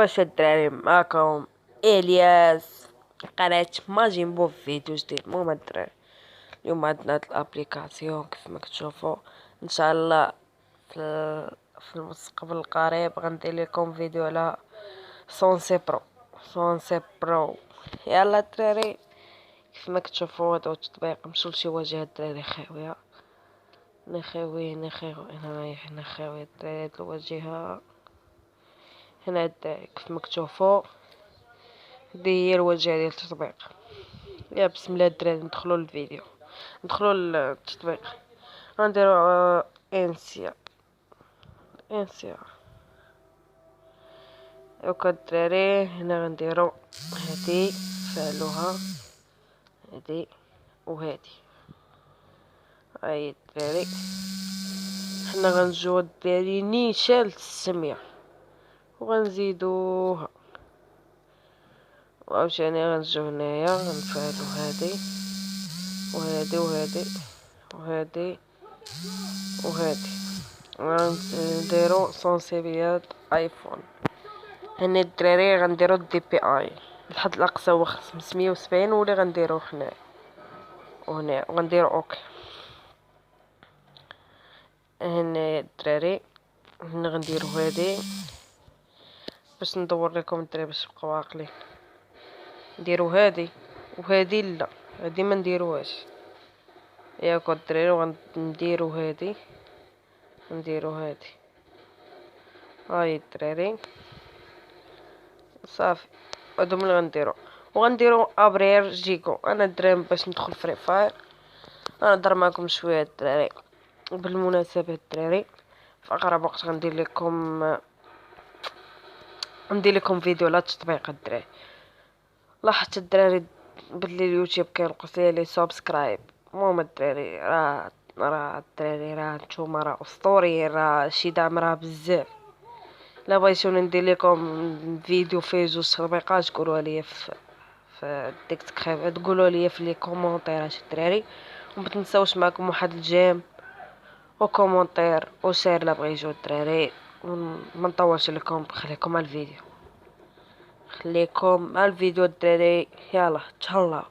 واش الدراري؟ معاكم الياس، قناة ماجين بو في فيديو جديد. المهم الدراري، اليوم عندنا هاد الابليكاسيون كيف ما كتشوفوا. ان شاء الله في المستقبل القريب غندير لكم فيديو على سونسي برو. يلا الدراري، كيف ما كتشوفوا هذا التطبيق مشاو لشي واجهة الدراري خاوية. نخاوي انا رايح نخاوي الدراري هاد الواجهة هنا الدراري. كيف ما كتشوفوا هذه هي الواجهة ديال التطبيق. يا بسم الله الدراري، ندخلوا للفيديو، ندخلوا للتطبيق. غنديروا انسيا هاكا الدراري. هنا غنديروا هادي، فعلوها هادي وهادي. هاي الدراري، حنا غنجيو الدراري نيشان السمية وغنزيدوها، وعاوتاني غنجيو هنايا غنفعلو هادي وهادي وهادي وهادي وهادي. غنديرو سونسيبيات ايفون. هنا الدراري غنديرو دي بي اي، الحد الاقصى هو 570 ولا غنديرو هنا وهنا وغنديرو اوكي. هنا الدراري هنا غنديرو هادي باش ندور لكم الدراري باش تبقاو عاقلين. نديرو هادي وهادي لا، هادي ما نديروهاش ياك الدراري. وغنديرو هادي نديرو هادي. هاي الدراري صافي، هادو اللي غنديرو. وغنديرو ابرير جيكو. انا الدراري باش ندخل فري فاير غنهضر معكم شويه الدراري. بالمناسبه الدراري، في اقرب وقت غندير لكم فيديو على التطبيق الدراري. لاحظت الدراري بلي اليوتيوب كينقص لي سبسكرايب. المهم الدراري، راه الدراري راه نتوما راه اسطوريين، راه شي دعم راه بزاف. لا بغيتوني ندير لكم فيديو فيه 2 تطبيقات قولوا لي في ديك تقولوا لي في لي كومونتيرات الدراري. وما تنساوش معكم واحد الجيم وكومونتير وشير لا بغيتو الدراري. ما نطولش لكم، خليكم على الفيديو الدراري. يلا تهلاو.